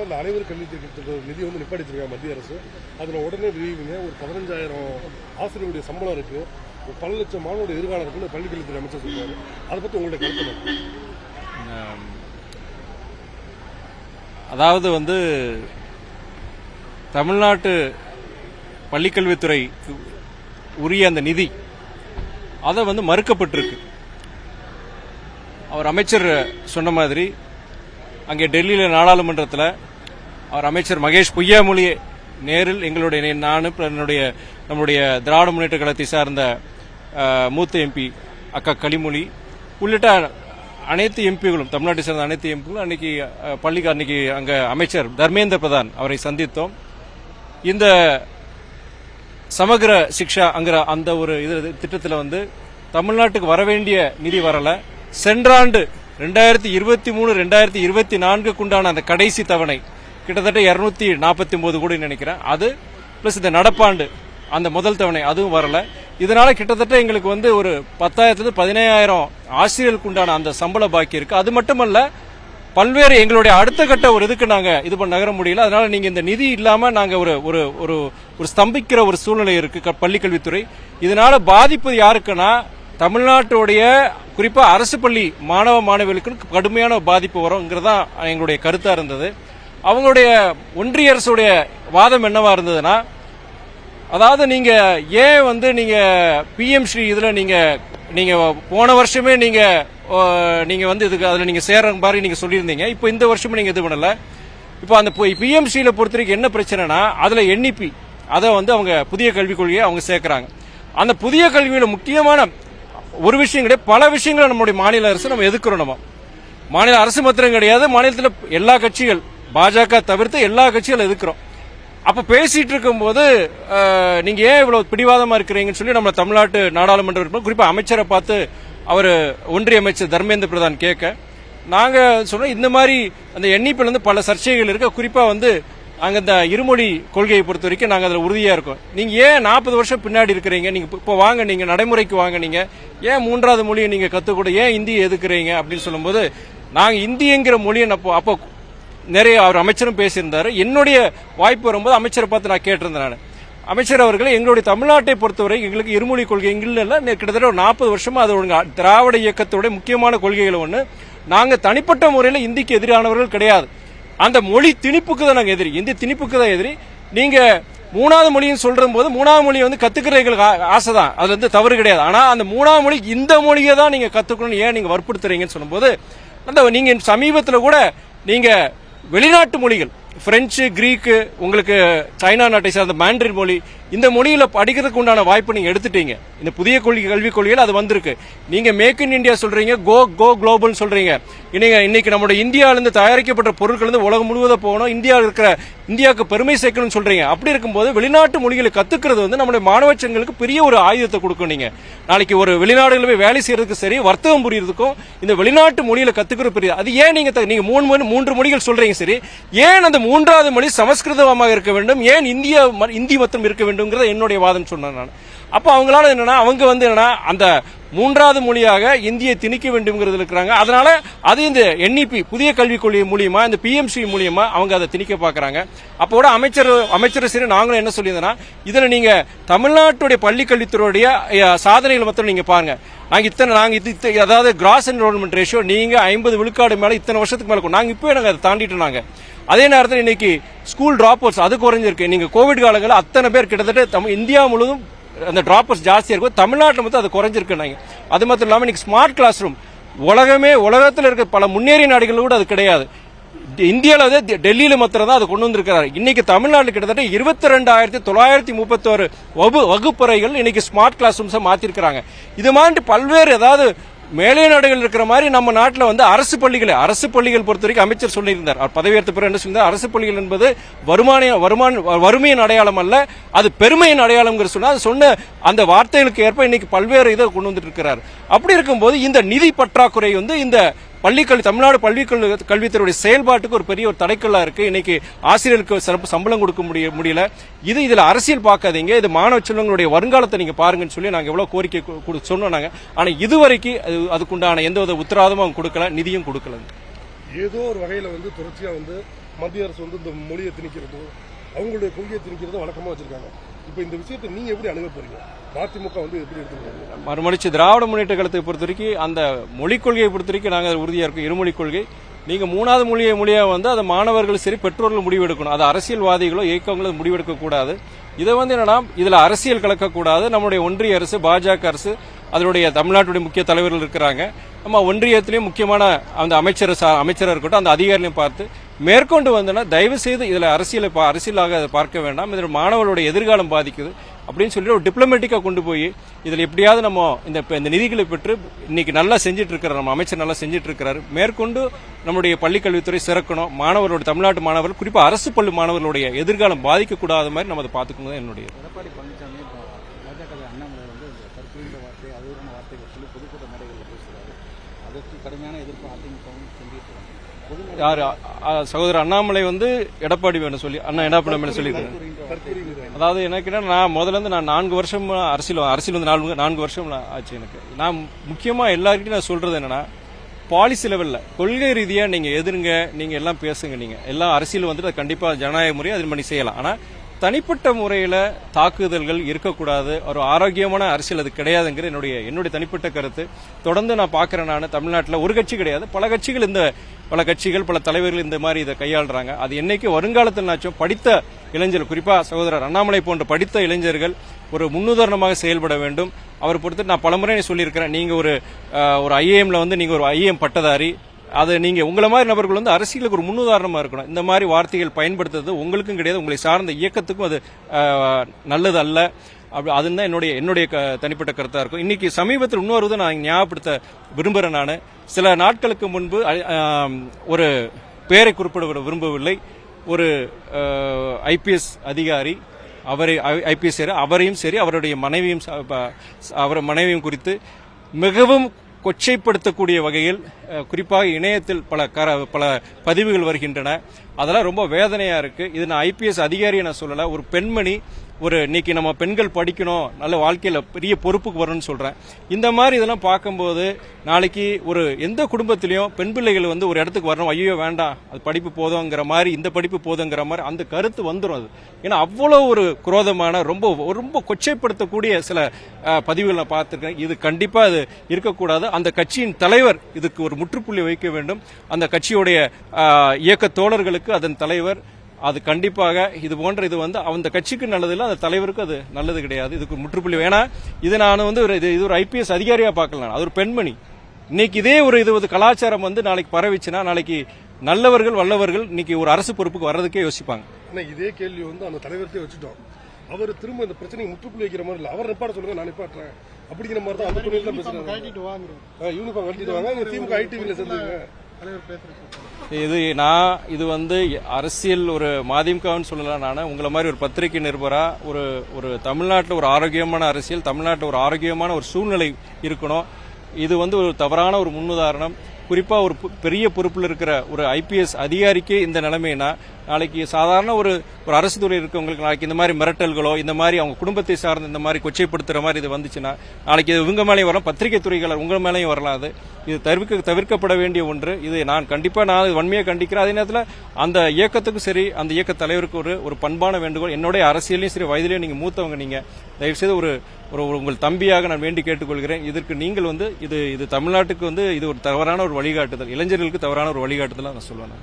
தமிழ்நாட்டில் இந்த அனைவரும் கல்வி திட்டத்தோட நிதி வந்து நிப்பாட்டிச்சிருக்காங்க மத்திய அரசு. அதில் உடனே விரிவுங்க ஒரு 15,000 ஆசிரியருடைய சம்பளம் இருக்கு, ஒரு 10 லட்சம் மாணவருடைய எதிர்காலம் இருக்குன்னு பள்ளிக்கல்வித்துறை அமைச்சர் சொல்றாரு. அதை பற்றி உங்களுடைய கருத்து? அதாவது வந்து தமிழ்நாட்டு பள்ளிக்கல்வித்துறை உரிய அந்த நிதி அதை வந்து மறுக்கப்பட்டிருக்கு. அவர் அமைச்சர் சொன்ன மாதிரி அங்கே டெல்லியில் நாடாளுமன்றத்தில் அவர் அமைச்சர் மகேஷ் பொய்யாமொழியே நேரில் எங்களுடைய நம்முடைய திராவிட முன்னேற்ற கழகத்தை சார்ந்த மூத்த எம்பி அக்கா கனிமொழி உள்ளிட்ட அனைத்து எம்பிகளும் தமிழ்நாட்டை சேர்ந்த அனைத்து எம்பிகளும் அன்னைக்கு அங்கே அமைச்சர் தர்மேந்திர பிரதான் அவரை சந்தித்தோம். இந்த சமகிர சிக்ஷா அங்கிற அந்த ஒரு திட்டத்தில் வந்து தமிழ்நாட்டுக்கு வரவேண்டிய நிதி வரல. சென்ற ஆண்டு 2023-2024 உண்டான அந்த கடைசி தவணை கிட்டத்தட்ட 249 கோடி நினைக்கிறேன், அது பிளஸ் இந்த நடப்பாண்டு அந்த முதல் தவணை அதுவும் வரல. இதனால கிட்டத்தட்ட எங்களுக்கு வந்து ஒரு 10,000 15,000 ஆசிரியர்களுக்கு உண்டான அந்த சம்பள பாக்கி இருக்கு. அது மட்டுமல்ல, பல்வேறு எங்களுடைய அடுத்த கட்ட ஒரு இதுக்கு நாங்க இது பண்ண நகர முடியல. அதனால நீங்க இந்த நிதி இல்லாம நாங்க ஒரு ஒரு ஒரு ஸ்தம்பிக்கிற ஒரு சூழ்நிலை இருக்கு பள்ளிக்கல்வித்துறை. இதனால பாதிப்பு யாருக்குன்னா தமிழ்நாட்டுடைய குறிப்பா அரசு பள்ளி மாணவ மாணவிகளுக்கு கடுமையான பாதிப்பு வரும்ங்கிறதா எங்களுடைய கருத்தா இருந்தது. அவங்களுடைய ஒன்றிய அரசுடைய வாதம் என்னவா இருந்ததுன்னா, அதாவது நீங்க ஏன் வந்து நீங்க PM ஸ்ரீ இதுல நீங்க போன வருஷமே நீங்க வந்து இதுக்கு அதுல நீங்க சேர்ற மாதிரி நீங்க சொல்லியிருந்தீங்க. இப்போ இந்த வருஷமும் நீங்க இது பண்ணல. இப்போ அந்த PM ஸ்ரீல பொறுத்த வரைக்கும் என்ன பிரச்சனைனா, அதுல NEP அதை வந்து அவங்க புதிய கல்விக் கொள்கையை அவங்க சேர்க்கிறாங்க. அந்த புதிய கல்வியில முக்கியமான ஒரு விஷயம் கிடையாது, பல விஷயங்களை நம்முடைய மாநில அரசு நம்ம எதிர்க்கிறோம். நம்ம மாநில அரசு மாத்திரம் கிடையாது, மாநிலத்தில் எல்லா கட்சிகள் பாஜக தவிர்த்து எல்லா கட்சிகளும் எதிர்க்கிறோம். அப்ப பேசிட்டு இருக்கும் போது நீங்க ஏன் இவ்வளவு பிடிவாதமா இருக்கிறீங்கன்னு சொல்லி நம்ம தமிழ்நாட்டு நாடாளுமன்ற உறுப்பினர் குறிப்பா அமைச்சரை பார்த்து அவர் ஒன்றிய அமைச்சர் தர்மேந்திர பிரதான் கேட்க, நாங்க சொன்னோம் இந்த மாதிரி அந்த NEP-ல இருந்து பல சர்ச்சைகள் இருக்கு. குறிப்பா வந்து அங்க இந்த இருமொழி கொள்கையை பொறுத்த வரைக்கும் நாங்க அதுல உறுதியா இருக்கோம். நீங்க ஏன் 40 வருஷம் பின்னாடி இருக்கிறீங்க, நீங்க இப்போ வாங்க, நீங்க நடைமுறைக்கு வாங்க, நீங்க ஏன் 3வது மொழியை நீங்க கத்துக்கூட, ஏன் இந்தியை எதுக்குறீங்க அப்படின்னு சொல்லும்போது, நாங்க இந்திங்கிற மொழியை அப்போ நிறைய அவர் அமைச்சரும் பேசியிருந்தாரு. என்னுடைய வாய்ப்பு வரும்போது அமைச்சரை பார்த்து நான் கேட்டிருந்தேன். நான் அமைச்சர் அவர்கள் எங்களுடைய தமிழ்நாட்டை பொறுத்தவரை எங்களுக்கு இருமொழி கொள்கை இல்ல, கிட்டத்தட்ட ஒரு 40 வருஷமா அது திராவிட இயக்கத்தோட முக்கியமான கொள்கைகள் ஒண்ணு. நாங்க தனிப்பட்ட முறையில் இந்திக்கு எதிரானவர்கள் கிடையாது. அந்த மொழி திணிப்புக்கு தான் நாங்க எதிரி, இந்தி திணிப்புக்கு தான் எதிரி. நீங்க 3வது மொழின்னு சொல்ற போது 3வது மொழியை வந்து கத்துக்கிற எங்களுக்கு ஆசைதான், அதுல இருந்து தவறு கிடையாது. ஆனா அந்த 3வது மொழி இந்த மொழியை தான் நீங்க கத்துக்கணும், ஏன் நீங்க வற்புறுத்துறீங்கன்னு சொல்லும்போது, அந்த நீங்க சமீபத்தில் கூட நீங்க வெளிநாட்டு மொழிகள் பிரெஞ்சு, கிரீக்கு, உங்களுக்கு சைனா நாட்டை சார்ந்த மாண்டரின் மொழி, இந்த மொழியில படிக்கிறதுக்கு உண்டான வாய்ப்பு நீங்க எடுத்துட்டீங்க. இந்த புதிய கல்விக் கொள்கையில் அது வந்திருக்கு. நீங்க மேக் இன் இந்தியா சொல்றீங்க, கோ குளோபல் சொல்றீங்க. இன்னைக்கு நம்முடைய இந்தியாவிலிருந்து தயாரிக்கப்பட்ட பொருட்கள் வந்து உலகம் முழுவதும் போகணும், இந்தியாவுக்கு பெருமை சேர்க்கணும்னு சொல்றீங்க. அப்படி இருக்கும்போது வெளிநாட்டு மொழிகளை கத்துக்கிறது வந்து நம்முடைய மாணவச்சங்களுக்கு பெரிய ஒரு ஆயுதத்தை கொடுக்கும். நீங்க நாளைக்கு ஒரு வெளிநாடுகளில் போய் வேலை செய்யறதுக்கு சரி, வர்த்தகம் புரியறதுக்கும் இந்த வெளிநாட்டு மொழியில கத்துக்கிறது பெரிய. அது ஏன் நீங்க 3 மொழிகள் சொல்றீங்க சரி, ஏன் அந்த 3வது மொழி சமஸ்கிருதமாக இருக்க வேண்டும், ஏன் இந்தி மட்டும் இருக்க வேண்டும் என்னுடைய வாதம் சொன்னேன் நான். அப்ப அவங்களால என்னன்னா, அவங்க வந்து என்னன்னா அந்த 3வது மொழியாக இந்தியை திணிக்க வேண்டும் இருக்கிறாங்க. அதனால அது இந்த NEP புதிய கல்விக் கொள்கை மூலியமா, இந்த PM ஸ்ரீ மூலியமா அவங்க அதை திணிக்க பாக்குறாங்க. அப்போட அமைச்சர் சரி, நாங்களும் என்ன சொல்லியிருந்தோம்னா, இதுல நீங்க தமிழ்நாட்டுடைய பள்ளிக்கல்வித்துறையுடைய சாதனைகள் மட்டும் நீங்க பாருங்க. அதாவது கிராஸ் என்ரோல்மெண்ட் ரேஷியோ நீங்க 50 விழுக்காடு மேல இத்தனை வருஷத்துக்கு மேல நாங்க இப்போ அதை தாண்டிட்டு. அதே நேரத்தில் இன்னைக்கு ஸ்கூல் டிராப் அவுட்ஸ் அது குறைஞ்சிருக்கு. நீங்க கோவிட் காலங்களில் அத்தனை பேர் கிட்டத்தட்ட இந்தியா முழுவதும் அந்த டிராப் அவுட்ஸ் ஜாஸ்தியா இருக்கும், தமிழ்நாட்டில் மட்டும் அது குறைஞ்சிருக்கு. அது மட்டும் இல்லாமல் இன்னைக்கு ஸ்மார்ட் கிளாஸ் ரூம் உலகத்தில் இருக்க பல முன்னேறிய நாடுகள் கூட அது கிடையாது. இந்தியாவில் வந்து டெல்லியில மாத்திரம் தான் அதை கொண்டு வந்திருக்கிறார். இன்னைக்கு தமிழ்நாட்டில் கிட்டத்தட்ட 22,931 வகுப்பறைகள் இன்னைக்கு ஸ்மார்ட் கிளாஸ் ரூம்ஸை மாத்திருக்கிறாங்க. இது மாதிரி பல்வேறு, அதாவது மேலே நாடுகள் இருக்கிற மாதிரி நம்ம நாட்டில் வந்து அரசு பள்ளிகள் பொறுத்த வரைக்கும் அமைச்சர் சொல்லியிருந்தார். அவர் பதவியேற்ற பிறகு என்ன சொல்லியிருந்தார், அரசு பள்ளிகள் என்பது வறுமையின் அடையாளம் அல்ல, அது பெருமையின் அடையாளம் சொன்ன அந்த வார்த்தைகளுக்கு ஏற்ப இன்னைக்கு பல்வேறு இதை கொண்டு வந்துட்டு இருக்கிறார். அப்படி இருக்கும்போது இந்த நிதி பற்றாக்குறை வந்து இந்த தமிழ்நாடு கல்வித்துறையுடைய செயல்பாட்டுக்கு ஒரு பெரிய ஒரு தடைக்கல்லா இருக்கு. இன்னைக்கு ஆசிரியர்களுக்கு சம்பளம் கொடுக்க முடியல. இதுல அரசியல் பார்க்காதீங்க, இது மாணவ செல்வங்களுடைய வருங்காலத்தை நீங்க பாருங்கன்னு சொல்லி நாங்க எவ்வளவு கோரிக்கை சொன்னோம். ஆனா இதுவரைக்கும் அதுக்குண்டான எந்த வித உத்தரவாதமும் அவங்க கொடுக்கல, நிதியும் கொடுக்கல. ஏதோ ஒரு வகையில வந்து தொடர்ச்சியா வந்து மத்திய அரசு வந்து இந்த மொழியை திணிக்கிறதும் அவங்களுடைய கொள்கையை திணிக்கிறதும் வழக்கமா வச்சிருக்காங்க. இப்போ இந்த விஷயத்தை நீங்க எப்படி அணுக போறீங்க? மதிமுக வந்து எப்படி எடுத்துக்கிறீங்க? மறுமடிச்சு திராவிட முன்னேற்ற கழகத்தை பொறுத்த வரைக்கும் அந்த மொழிக் கொள்கையை பொறுத்த வரைக்கும் நாங்கள் உறுதியா இருக்கோம். இருமொழிக் கொள்கை. நீங்க மூணாவது மொழியா வந்து அதை மாணவர்கள் சரி பெற்றோர்கள் முடிவெடுக்கணும். அது அரசியல்வாதிகளோ இயக்கங்களோ முடிவெடுக்க கூடாது. இதை வந்து என்னன்னா இதுல அரசியல் கலக்கக்கூடாது. நம்முடைய ஒன்றிய அரசு, பாஜக அரசு, அதனுடைய தமிழ்நாட்டுடைய முக்கிய தலைவர்கள் இருக்கிறாங்க. நம்ம ஒன்றியத்திலையும் முக்கியமான அந்த அமைச்சராக இருக்கட்டும், அந்த அதிகாரிகளையும் பார்த்து மேற்கொண்டு வந்தோன்னா தயவு செய்து இதுல அரசியலாக அதை பார்க்க வேண்டாம். இதில் மாணவர்களுடைய எதிர்காலம் பாதிக்குது அப்படின்னு சொல்லிட்டு ஒரு டிப்ளமேட்டிக்கா கொண்டு போய் இதில் எப்படியாவது நம்ம இந்த நிதிகளை பெற்று இன்னைக்கு நல்லா செஞ்சுட்டு இருக்கிற நம்ம அமைச்சர் நல்லா செஞ்சுட்டு இருக்கிறாரு. மேற்கொண்டு நம்முடைய பள்ளிக்கல்வித்துறை சிறக்கணும். மாணவர்களுடைய தமிழ்நாட்டு மாணவர்கள் குறிப்பாக அரசு பள்ளி மாணவர்களுடைய எதிர்காலம் பாதிக்கக்கூடாத மாதிரி நம்ம அதை பார்த்துக்கணும் தான் என்னுடைய. எடப்பாடி பழனிசாமி பாஜக அண்ணாமலை வந்து கற்பின்ற வார்த்தை அதிகமான வார்த்தைகள் சொல்லி பொதுக்கூட்ட மேடைகளில் பேசுகிறாரு. அதற்கு கடுமையான எதிர்ப்பு அதிமுகவும் செஞ்சிருக்கிறாங்க. யாரு சகோதரர் அண்ணாமலை வந்து எடப்பாடி வேணும் சொல்லி எடப்பாடி சொல்லியிருக்காரு. அதாவது எனக்கு என்ன, நான் முதல்ல இருந்து நான் 4 வருஷம் அரசியல் வந்து 4 வருஷம் ஆச்சு எனக்கு. நான் முக்கியமா எல்லாருக்கிட்டையும் நான் சொல்றது என்னன்னா, பாலிசி லெவல்ல கொள்கை ரீதியா நீங்க எதிருங்க, நீங்க எல்லாம் பேசுங்க, நீங்க எல்லாம் அரசியல் வந்துட்டு கண்டிப்பா ஜனநாயக முறையை அது பண்ணி செய்யலாம். ஆனா தனிப்பட்ட முறையில தாக்குதல்கள் இருக்கக்கூடாது. ஒரு ஆரோக்கியமான அரசியல் அது கிடையாதுங்கிற என்னுடைய தனிப்பட்ட கருத்து. தொடர்ந்து நான் பாக்குறேன். நான் தமிழ்நாட்டில் ஒரு கட்சி கிடையாது, பல கட்சிகள் பல தலைவர்கள் இந்த மாதிரி இதை கையாளுறாங்க. அது என்னைக்கு வருங்காலத்தில் படித்த இளைஞர்கள், குறிப்பா சகோதரர் அண்ணாமலை போன்ற படித்த இளைஞர்கள் ஒரு முன்னுதாரணமாக செயல்பட வேண்டும். அவர் பொறுத்து நான் பலமுறை சொல்லியிருக்கிறேன். நீங்க ஒரு ஐஏஎம்ல வந்து நீங்க ஒரு ஐஏஎம் பட்டதாரி, அது நீங்க உங்களை மாதிரி நபர்கள் வந்து அரசியலுக்கு ஒரு முன்னுதாரணமா இருக்கணும். இந்த மாதிரி வார்த்தைகள் பயன்படுத்துறது உங்களுக்கும் கிடையாது, உங்களை சார்ந்த இயக்கத்துக்கும் அது நல்லது அல்ல. அதுதான் என்னுடைய தனிப்பட்ட கருத்தா இருக்கும். இன்னைக்கு சமீபத்தில் இன்னொரு நான் ஞாபகப்படுத்த விரும்புறேன். நான் சில நாட்களுக்கு முன்பு ஒரு பெயரை குறிப்பிட விரும்பவில்லை, ஒரு ஐபிஎஸ் அதிகாரி, அவரையும் சரி அவருடைய மனைவியும் குறித்து மிகவும் கொச்சைப்படுத்தக்கூடிய வகையில் குறிப்பாக இணையத்தில் பல பதிவுகள் வருகின்றன. அதெல்லாம் ரொம்ப வேதனையா இருக்கு. இது நான் ஐபிஎஸ் அதிகாரியை நான் சொல்லல, ஒரு பெண்மணி, இன்னைக்கு நம்ம பெண்கள் படிக்கணும், நல்ல வாழ்க்கையில பெரிய பொறுப்புக்கு வரணும்னு சொல்றேன். இந்த மாதிரி இதெல்லாம் பார்க்கும்போது நாளைக்கு எந்த குடும்பத்திலையும் பெண் பிள்ளைகள் வந்து ஒரு இடத்துக்கு வரணும், ஐயோ வேண்டாம் அது படிப்பு போதுங்கிற மாதிரி, இந்த படிப்பு போதுங்கிற மாதிரி அந்த கருத்து வந்துடும். அது ஏன்னா அவ்வளவு ஒரு குரோதமான ரொம்ப கொச்சைப்படுத்தக்கூடிய சில பதிவுகள் நான் பார்த்திருக்கேன். இது கண்டிப்பா அது இருக்கக்கூடாது. அந்த கட்சியின் தலைவர் இதுக்கு ஒரு முற்றுப்புள்ளி வைக்க வேண்டும். அந்த கட்சியுடைய இயக்க தோழர்களுக்கு அதன் தலைவர் அது கண்டிப்பாக இது போன்ற இது வந்து அந்த கட்சிக்கு நல்லது இல்லை, அந்த தலைவருக்கு அது நல்லது கிடையாது. இதுக்கு முற்றுப்புள்ளி வேணா. இது நான் வந்து இது ஒரு ஐபிஎஸ் அதிகாரியா பார்க்கலாம், அது ஒரு பெண்மணி. இன்னைக்கு இதே இது கலாச்சாரம் வந்து நாளைக்கு பரவிச்சுன்னா நாளைக்கு நல்லவர்கள் வல்லவர்கள் இன்னைக்கு ஒரு அரசு பொறுப்புக்கு வர்றதுக்கே யோசிப்பாங்க. இதே கேள்வி வந்து அந்த தலைவர்கிட்டே வச்சுட்டோம். அவர் திரும்ப இந்த பிரச்சனையை முற்றுப்புள்ளி வைக்கிற மாதிரி இல்லை, அவர் நிப்பாட்ட சொல்லுங்க நான் நிப்பாட்டுறேன் அப்படிங்கிற மாதிரி தான் அந்த துறையில பேசுறாங்க. யூனிஃபார்ம் கட்டிட்டு வாங்க, திமுக ஐடிவில சேர்ந்துங்க. இது வந்து அரசியல் ஒரு மதிமுகன்னு சொல்லலாம். நான் உங்களை மாதிரி ஒரு பத்திரிகை நிருபரா ஒரு தமிழ்நாட்டில் ஒரு ஆரோக்கியமான அரசியல், தமிழ்நாட்டில் ஒரு ஆரோக்கியமான ஒரு சூழ்நிலை இருக்கணும். இது வந்து ஒரு தவறான ஒரு முன்னுதாரணம். குறிப்பா ஒரு பெரிய பொறுப்பில் இருக்கிற ஒரு ஐபிஎஸ் அதிகாரிக்கு இந்த நிலைமைனா நாளைக்கு சாதாரண ஒரு அரசு துறை இருக்கவங்களுக்கு நாளைக்கு இந்த மாதிரி மிரட்டல்களோ, இந்த மாதிரி அவங்க குடும்பத்தை சார்ந்த இந்த மாதிரி கொச்சைப்படுத்துற மாதிரி இது வந்துச்சுன்னா நாளைக்கு இது இவங்க மேலேயும் வரும், பத்திரிகை துறைகள் உங்க மேலேயும் வரலாம். இது தவிர்க்கப்பட வேண்டிய ஒன்று. இது நான் வன்மையாக கண்டிக்கிறேன். அதே நேரத்தில் அந்த இயக்கத்துக்கும் சரி, அந்த இயக்க தலைவருக்கு ஒரு பண்பான வேண்டுகோள். என்னுடைய அரசியலையும் சரி, வயதிலையும் நீங்க மூத்தவங்க, நீங்க தயவுசெய்து உங்கள் தம்பியாக நான் வேண்டி கேட்டுக்கொள்கிறேன். இதற்கு நீங்கள் வந்து இது தமிழ்நாட்டுக்கு வந்து இது ஒரு தவறான ஒரு வழிகாட்டுதல், இளைஞர்களுக்கு தவறான ஒரு வழிகாட்டுதல் நான் சொல்லுவேன்.